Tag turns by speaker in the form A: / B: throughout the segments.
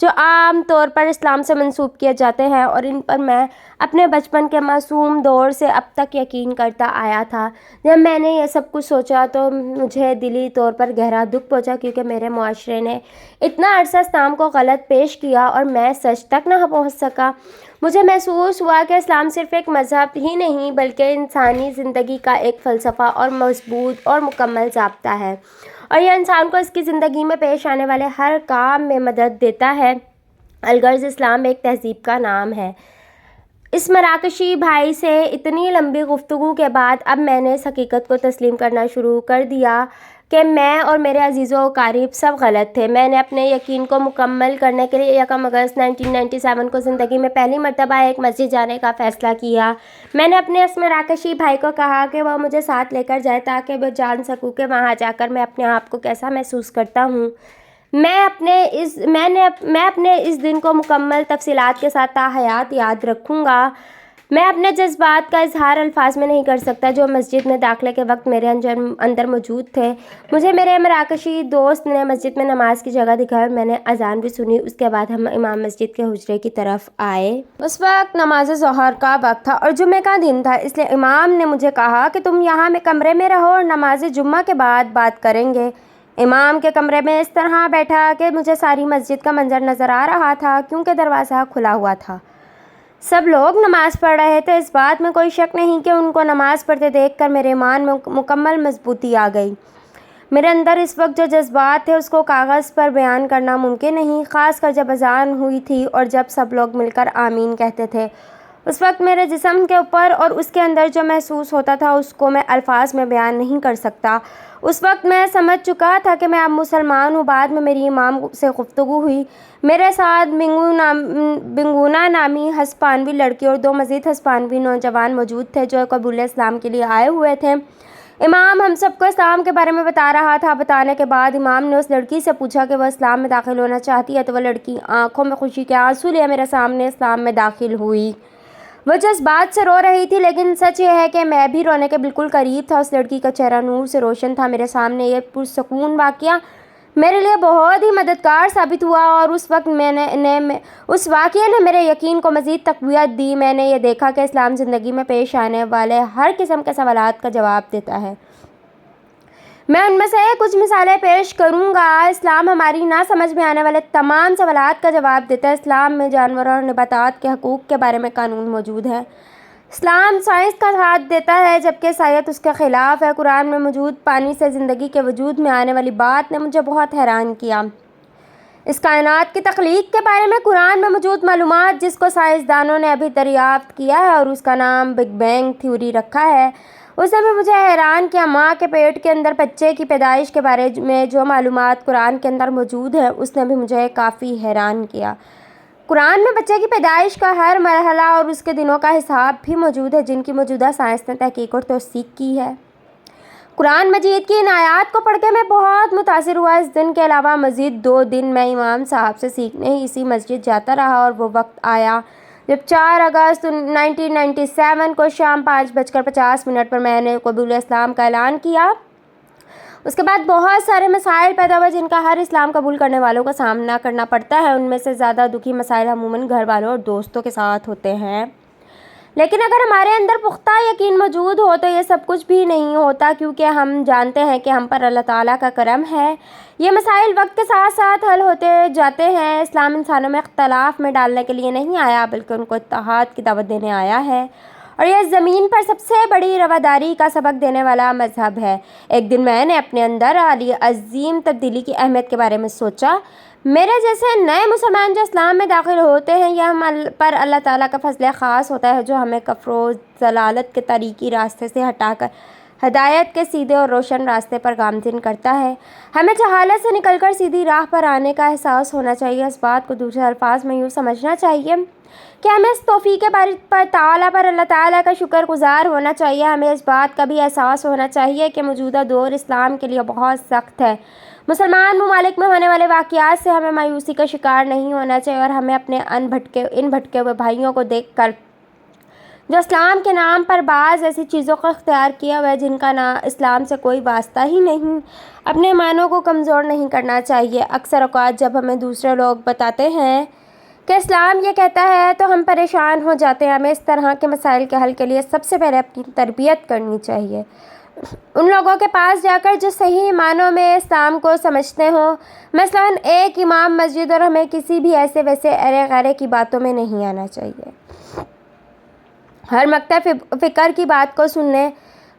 A: جو عام طور پر اسلام سے منسوب کیے جاتے ہیں اور ان پر میں اپنے بچپن کے معصوم دور سے اب تک یقین کرتا آیا تھا۔ جب میں نے یہ سب کچھ سوچا تو مجھے دلی طور پر گہرا دکھ پہنچا کیونکہ میرے معاشرے نے اتنا عرصہ اسلام کو غلط پیش کیا اور میں سچ تک نہ پہنچ سکا۔ مجھے محسوس ہوا کہ اسلام صرف ایک مذہب ہی نہیں بلکہ انسانی زندگی کا ایک فلسفہ اور مضبوط اور مکمل ضابطہ ہے، اور یہ انسان کو اس کی زندگی میں پیش آنے والے ہر کام میں مدد دیتا ہے۔ الغرض اسلام ایک تہذیب کا نام ہے۔ اس مراکشی بھائی سے اتنی لمبی گفتگو کے بعد اب میں نے اس حقیقت کو تسلیم کرنا شروع کر دیا کہ میں اور میرے عزیزوں و اقارب سب غلط تھے۔ میں نے اپنے یقین کو مکمل کرنے کے لیے 1 اگست 1997 کو زندگی میں پہلی مرتبہ ایک مسجد جانے کا فیصلہ کیا۔ میں نے اپنے اس مراکشی بھائی کو کہا کہ وہ مجھے ساتھ لے کر جائے تاکہ میں جان سکوں کہ وہاں جا کر میں اپنے آپ کو کیسا محسوس کرتا ہوں۔ میں اپنے اس دن کو مکمل تفصیلات کے ساتھ تا حیات یاد رکھوں گا۔ میں اپنے جذبات کا اظہار الفاظ میں نہیں کر سکتا جو مسجد میں داخلے کے وقت میرے اندر موجود تھے۔ مجھے میرے مراکشی دوست نے مسجد میں نماز کی جگہ دکھائی اور میں نے اذان بھی سنی۔ اس کے بعد ہم امام مسجد کے حجرے کی طرف آئے۔ اس وقت نماز ظہر کا وقت تھا اور جمعے کا دن تھا، اس لیے امام نے مجھے کہا کہ تم یہاں کمرے میں رہو اور نماز جمعہ کے بعد بات کریں گے۔ امام کے کمرے میں اس طرح بیٹھا کہ مجھے ساری مسجد کا منظر نظر آ رہا تھا کیونکہ دروازہ کھلا ہوا تھا۔ سب لوگ نماز پڑھ رہے تھے۔ اس بات میں کوئی شک نہیں کہ ان کو نماز پڑھتے دیکھ کر میرے ایمان میں مکمل مضبوطی آ گئی۔ میرے اندر اس وقت جو جذبات تھے اس کو کاغذ پر بیان کرنا ممکن نہیں، خاص کر جب اذان ہوئی تھی اور جب سب لوگ مل کر آمین کہتے تھے۔ اس وقت میرے جسم کے اوپر اور اس کے اندر جو محسوس ہوتا تھا اس کو میں الفاظ میں بیان نہیں کر سکتا۔ اس وقت میں سمجھ چکا تھا کہ میں اب مسلمان ہوں۔ بعد میں میری امام سے گفتگو ہوئی۔ میرے ساتھ بنگونا نامی ہسپانوی لڑکی اور 2 مزید ہسپانوی نوجوان موجود تھے جو قبول اسلام کے لیے آئے ہوئے تھے۔ امام ہم سب کو اسلام کے بارے میں بتا رہا تھا۔ بتانے کے بعد امام نے اس لڑکی سے پوچھا کہ وہ اسلام میں داخل ہونا چاہتی ہے تو وہ لڑکی آنکھوں میں خوشی کے آنسو لیے میرے سامنے اسلام میں داخل ہوئی۔ وہ جذبات سے رو رہی تھی، لیکن سچ یہ ہے کہ میں بھی رونے کے بالکل قریب تھا۔ اس لڑکی کا چہرہ نور سے روشن تھا۔ میرے سامنے یہ پرسکون واقعہ میرے لیے بہت ہی مددگار ثابت ہوا اور اس واقعے نے میرے یقین کو مزید تقویت دی۔ میں نے یہ دیکھا کہ اسلام زندگی میں پیش آنے والے ہر قسم کے سوالات کا جواب دیتا ہے۔ میں ان میں سے کچھ مثالیں پیش کروں گا۔ اسلام ہماری نہ سمجھ میں آنے والے تمام سوالات کا جواب دیتا ہے۔ اسلام میں جانوروں اور نباتات کے حقوق کے بارے میں قانون موجود ہے۔ اسلام سائنس کا ساتھ دیتا ہے جبکہ سائنس اس کے خلاف ہے۔ قرآن میں موجود پانی سے زندگی کے وجود میں آنے والی بات نے مجھے بہت حیران کیا۔ اس کائنات کی تخلیق کے بارے میں قرآن میں موجود معلومات جس کو سائنسدانوں نے ابھی دریافت کیا ہے اور اس کا نام بگ بینگ تھیوری رکھا ہے، اس نے بھی مجھے حیران کیا۔ ماں کے پیٹ کے اندر بچے کی پیدائش کے بارے میں جو معلومات قرآن کے اندر موجود ہے اس نے بھی مجھے کافی حیران کیا۔ قرآن میں بچے کی پیدائش کا ہر مرحلہ اور اس کے دنوں کا حساب بھی موجود ہے جن کی موجودہ سائنس نے تحقیق اور توثیق کی ہے۔ قرآن مجید کی ان آیات کو پڑھ کے میں بہت متاثر ہوا۔ اس دن کے علاوہ مزید 2 دن میں امام صاحب سے سیکھنے ہی اسی مسجد جاتا رہا اور وہ وقت آیا جب 4 اگست 1997 کو شام 5:50 پر میں نے قبول اسلام کا اعلان کیا۔ اس کے بعد بہت سارے مسائل پیدا ہوئے جن کا ہر اسلام قبول کرنے والوں کو سامنا کرنا پڑتا ہے۔ ان میں سے زیادہ دکھی مسائل عموماً گھر والوں اور دوستوں کے ساتھ ہوتے ہیں، لیکن اگر ہمارے اندر پختہ یقین موجود ہو تو یہ سب کچھ بھی نہیں ہوتا کیونکہ ہم جانتے ہیں کہ ہم پر اللہ تعالیٰ کا کرم ہے۔ یہ مسائل وقت کے ساتھ ساتھ حل ہوتے جاتے ہیں۔ اسلام انسانوں میں اختلاف میں ڈالنے کے لیے نہیں آیا بلکہ ان کو اتحاد کی دعوت دینے آیا ہے، اور یہ زمین پر سب سے بڑی رواداری کا سبق دینے والا مذہب ہے۔ ایک دن میں نے اپنے اندر عظیم تبدیلی کی اہمیت کے بارے میں سوچا۔ میرے جیسے نئے مسلمان جو اسلام میں داخل ہوتے ہیں یہ ہم پر اللہ تعالیٰ کا فضل خاص ہوتا ہے جو ہمیں کفر و ضلالت کے تاریکی راستے سے ہٹا کر ہدایت کے سیدھے اور روشن راستے پر گامزن کرتا ہے۔ ہمیں جہالت سے نکل کر سیدھی راہ پر آنے کا احساس ہونا چاہیے۔ اس بات کو دوسرے الفاظ میں یوں سمجھنا چاہیے کہ ہمیں اس توفیق پر اللہ تعالیٰ کا شکر گزار ہونا چاہیے۔ ہمیں اس بات کا بھی احساس ہونا چاہیے کہ موجودہ دور اسلام کے لیے بہت سخت ہے۔ مسلمان ممالک میں ہونے والے واقعات سے ہمیں مایوسی کا شکار نہیں ہونا چاہیے اور ہمیں اپنے ان بھٹکے ہوئے بھائیوں کو دیکھ کر جو اسلام کے نام پر بعض ایسی چیزوں کو اختیار کیا ہوا ہے جن کا اسلام سے کوئی واسطہ ہی نہیں۔ اپنے ایمانوں کو کمزور نہیں کرنا چاہیے۔ اکثر اوقات جب ہمیں دوسرے لوگ بتاتے ہیں کہ اسلام یہ کہتا ہے تو ہم پریشان ہو جاتے ہیں۔ ہمیں اس طرح کے مسائل کے حل کے لیے سب سے پہلے اپنی تربیت کرنی چاہیے، ان لوگوں کے پاس جا کر جو صحیح معنوں میں اسلام کو سمجھتے ہوں، مثلاً ایک امام مسجد، اور ہمیں کسی بھی ایسے ویسے ارے غیرے کی باتوں میں نہیں آنا چاہیے۔ ہر مکتب فکر کی بات کو سننے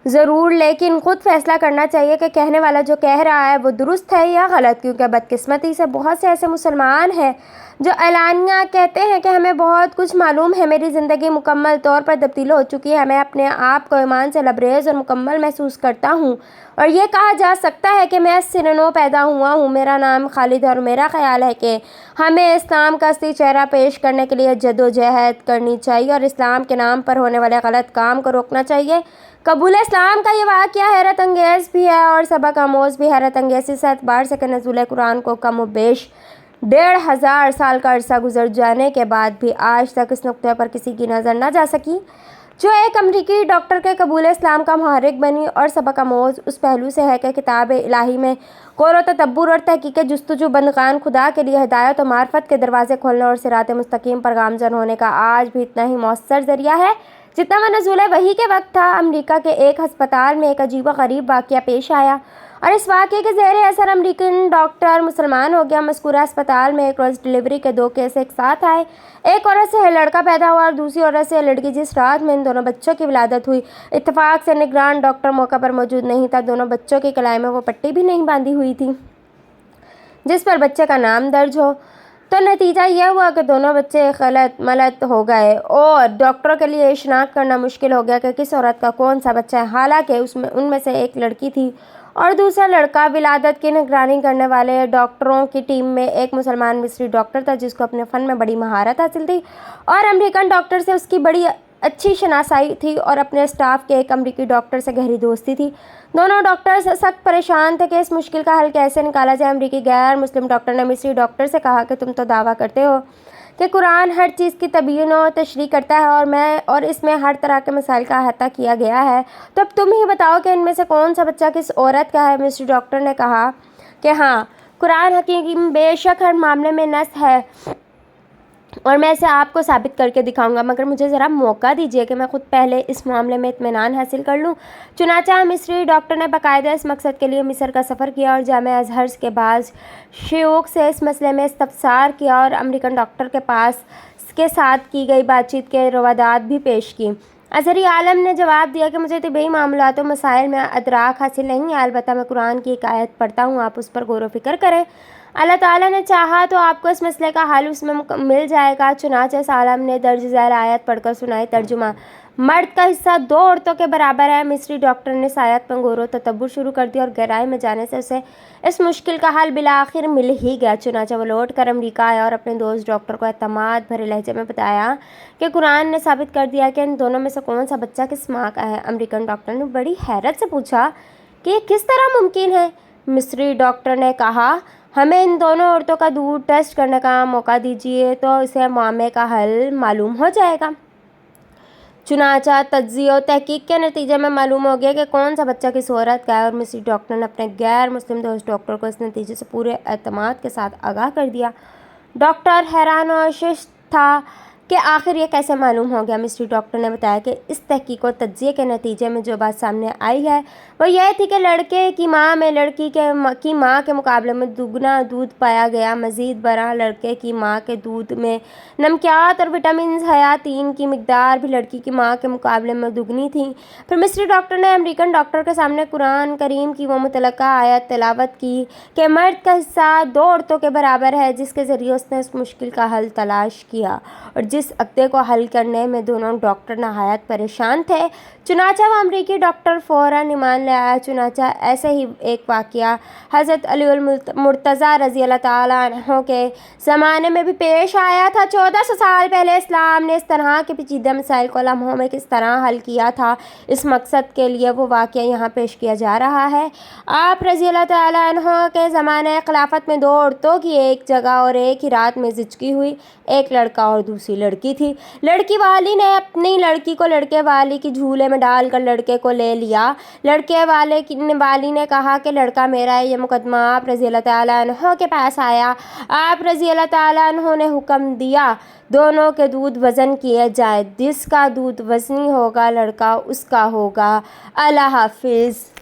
A: ضرور، لیکن خود فیصلہ کرنا چاہیے کہ کہنے والا جو کہہ رہا ہے وہ درست ہے یا غلط، کیونکہ بدقسمتی سے بہت سے ایسے مسلمان ہیں جو اعلانیہ کہتے ہیں کہ ہمیں بہت کچھ معلوم ہے، میری زندگی مکمل طور پر تبدیل ہو چکی ہے، میں اپنے آپ کو ایمان سے لبریز اور مکمل محسوس کرتا ہوں، اور یہ کہا جا سکتا ہے کہ میں سر نو پیدا ہوا ہوں، میرا نام خالد ہے، اور میرا خیال ہے کہ ہمیں اسلام کا اصلی چہرہ پیش کرنے کے لیے جدوجہد کرنی چاہیے اور اسلام کے نام پر ہونے والے غلط کام کو روکنا چاہیے۔ قبول اسلام کا یہ واقعہ حیرت انگیز بھی ہے اور سبق آموز بھی۔ حیرت انگیز اس اعتبار سے کہ نزول قرآن کو کم و بیش 1500 سال کا عرصہ گزر جانے کے بعد بھی آج تک اس نقطے پر کسی کی نظر نہ جا سکی جو ایک امریکی ڈاکٹر کے قبول اسلام کا محرک بنی، اور سبق آموز اس پہلو سے ہے کہ کتاب الہی میں غور و تدبر اور تحقیق جستجو بندگان خدا کے لیے ہدایت و معرفت کے دروازے کھولنے اور صراط مستقیم پر گامزن ہونے کا آج بھی اتنا ہی مؤثر ذریعہ ہے جتنا وہ نزول وحی کے وقت تھا۔ امریکہ کے ایک ہسپتال میں ایک عجیب و غریب واقعہ پیش آیا اور اس واقعے کے زیر اثر امریکن ڈاکٹر مسلمان ہو گیا۔ مذکورہ ہسپتال میں ایک روز ڈلیوری کے 2 کیس ایک ساتھ آئے۔ ایک عورت سے لڑکا پیدا ہوا اور دوسری عورت سے لڑکی، جس رات میں ان دونوں بچوں کی ولادت ہوئی۔ اتفاق سے نگران ڈاکٹر موقع پر موجود نہیں تھا۔ دونوں بچوں کی کلائی میں وہ پٹی بھی نہیں باندھی ہوئی تھی جس پر بچے کا نام درج ہو، تو نتیجہ یہ ہوا کہ دونوں بچے غلط ملت ہو گئے اور ڈاکٹروں کے لیے شناخت کرنا مشکل ہو گیا کہ کس عورت کا کون سا بچہ ہے، حالانکہ ان میں سے ایک لڑکی تھی اور دوسرا لڑکا۔ ولادت کی نگرانی کرنے والے ڈاکٹروں کی ٹیم میں ایک مسلمان مصری ڈاکٹر تھا جس کو اپنے فن میں بڑی مہارت حاصل تھی اور امریکن ڈاکٹر سے اس کی بڑی اچھی شناسائی تھی اور اپنے اسٹاف کے ایک امریکی ڈاکٹر سے گہری دوستی تھی۔ دونوں ڈاکٹر سخت پریشان تھے کہ اس مشکل کا حل کیسے نکالا جائے۔ امریکی غیر مسلم ڈاکٹر نے مصری ڈاکٹر سے کہا کہ تم تو دعویٰ کرتے ہو کہ قرآن ہر چیز کی تبیین و تشریح کرتا ہے اور اس میں ہر طرح کے مسائل کا احاطہ کیا گیا ہے، تو اب تم ہی بتاؤ کہ ان میں سے کون سا بچہ کس عورت کا ہے۔ مصری ڈاکٹر نے کہا کہ ہاں، قرآن حکیم بے شک ہر معاملے میں نص ہے اور میں اسے آپ کو ثابت کر کے دکھاؤں گا، مگر مجھے ذرا موقع دیجیے کہ میں خود پہلے اس معاملے میں اطمینان حاصل کر لوں۔ چنانچہ مصری ڈاکٹر نے باقاعدہ اس مقصد کے لیے مصر کا سفر کیا اور جامعہ ازہر کے بعض شیوخ سے اس مسئلے میں استفسار کیا اور امریکن ڈاکٹر کے ساتھ کی گئی بات چیت کے روادات بھی پیش کی۔ ازہری عالم نے جواب دیا کہ مجھے طبی معاملات و مسائل میں ادراک حاصل نہیں ہے، البتہ میں قرآن کی ایک آیت پڑھتا ہوں، آپ اس پر غور و فکر کریں، اللہ تعالیٰ نے چاہا تو آپ کو اس مسئلے کا حل اس میں مل جائے گا۔ چنانچہ اس عالم نے درج ذیل آیت پڑھ کر سنائی۔ ترجمہ: مرد کا حصہ 2 عورتوں کے برابر ہے۔ مصری ڈاکٹر نے اس آیت پر غور و تدبر شروع کر دیا اور گہرائی میں جانے سے اسے اس مشکل کا حل بالآخر مل ہی گیا۔ چنانچہ وہ لوٹ کر امریکہ آیا اور اپنے دوست ڈاکٹر کو اعتماد بھرے لہجے میں بتایا کہ قرآن نے ثابت کر دیا کہ ان دونوں میں سے کون سا بچہ کس ماں کا ہے۔ امریکن ڈاکٹر نے بڑی حیرت سے پوچھا کہ یہ کس طرح ممکن ہے؟ مصری ڈاکٹر نے کہا، ہمیں ان دونوں عورتوں کا دودھ ٹیسٹ کرنے کا موقع دیجیے تو اسے معاملے کا حل معلوم ہو جائے گا۔ چنانچہ تجزیہ و تحقیق کے نتیجے میں معلوم ہو گیا کہ کون سا بچہ کس عورت کا ہے اور مصری ڈاکٹر نے اپنے غیر مسلم دوست ڈاکٹر کو اس نتیجے سے پورے اعتماد کے ساتھ آگاہ کر دیا۔ ڈاکٹر حیران و شش تھا کہ آخر یہ کیسے معلوم ہو گیا۔ مصری ڈاکٹر نے بتایا کہ اس تحقیق و تجزیے کے نتیجے میں جو بات سامنے آئی ہے وہ یہ تھی کہ لڑکے کی ماں میں لڑکی کی ماں کے مقابلے میں دگنا دودھ پایا گیا۔ مزید برآں لڑکے کی ماں کے دودھ میں نمکیات اور وٹامنز حیاتین کی مقدار بھی لڑکی کی ماں کے مقابلے میں دگنی تھی۔ پھر مصری ڈاکٹر نے امریکن ڈاکٹر کے سامنے قرآن کریم کی وہ متعلقہ آیت تلاوت کی کہ مرد کا حصہ 2 عورتوں کے برابر ہے، جس کے ذریعے اس نے اس مشکل کا حل تلاش کیا اور جس عقدے کو حل کرنے میں دونوں ڈاکٹر نہایت پریشان تھے۔ چنانچہ وہ امریکی ڈاکٹر فوراً ایمان لے آیا۔ چنانچہ ایسے ہی ایک واقعہ حضرت علی المرتضیٰ رضی اللہ تعالیٰ عنہ کے زمانے میں بھی پیش آیا تھا۔ 1400 سال پہلے اسلام نے اس طرح کے پیچیدہ مسائل کو لمحوں میں کس طرح حل کیا تھا، اس مقصد کے لیے وہ واقعہ یہاں پیش کیا جا رہا ہے۔ آپ رضی اللہ تعالیٰ عنہ کے زمانۂ خلافت میں 2 عورتوں کی ایک جگہ اور ایک ہی رات میں زچگی ہوئی، ایک لڑکا اور دوسری لڑکی تھی۔ لڑکی والی نے اپنی لڑکی کو لڑکے والی کی جھولے میں ڈال کر لڑکے کو لے لیا۔ لڑکے والی نے کہا کہ لڑکا میرا ہے۔ یہ مقدمہ آپ رضی اللہ تعالیٰ عنہ کے پاس آیا۔ آپ رضی اللہ تعالیٰ عنہ نے حکم دیا دونوں کے دودھ وزن کیے جائیں، جس کا دودھ وزنی ہوگا لڑکا اس کا ہوگا۔ اللہ حافظ۔